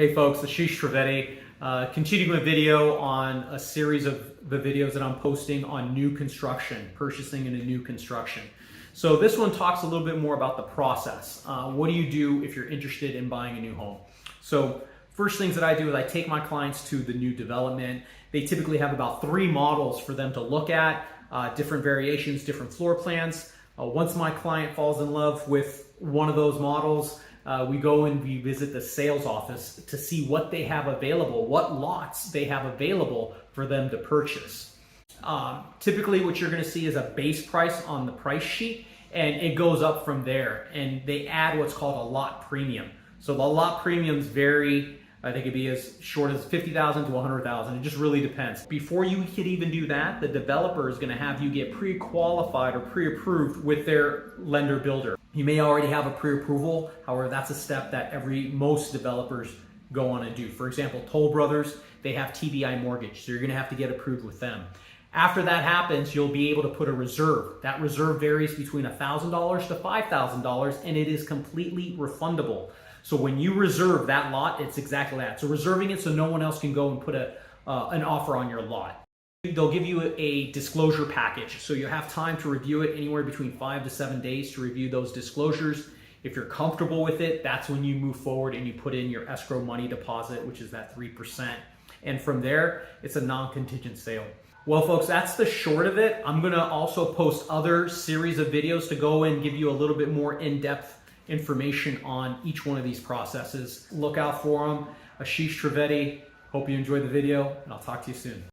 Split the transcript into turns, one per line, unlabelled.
Hey folks, Ashish Trivedi, continuing a video on a series of the videos that I'm posting on new construction, purchasing in a new construction. So this one talks a little bit more about the process. What do you do if you're interested in buying a new home? So first things that I do is I take my clients to the new development. They typically have about 3 models for them to look at, different variations, different floor plans. Once my client falls in love with one of those models, we go and we visit the sales office to see what they have available, what lots they have available for them to purchase. Typically what you're going to see is a base price on the price sheet, and it goes up from there, and they add what's called a lot premium. So the lot premiums vary. They could be as short as $50,000 to $100,000. It just really depends. Before you could even do that, the developer is going to have you get pre-qualified or pre-approved with their lender builder. You may already have a pre-approval. However, that's a step that most developers go on and do. For example, Toll Brothers, they have TBI mortgage, so you're going to have to get approved with them. After that happens, you'll be able to put a reserve. That reserve varies between $1,000 to $5,000, and it is completely refundable. So when you reserve that lot, it's exactly that. So reserving it so no one else can go and put an offer on your lot. They'll give you a disclosure package. So you have time to review it, anywhere between 5 to 7 days to review those disclosures. If you're comfortable with it, that's when you move forward and you put in your escrow money deposit, which is that 3%. And from there, it's a non-contingent sale. Well, folks, that's the short of it. I'm gonna also post other series of videos to go and give you a little bit more in-depth information on each one of these processes. Look out for them. Ashish Trivedi. Hope you enjoyed the video, and I'll talk to you soon.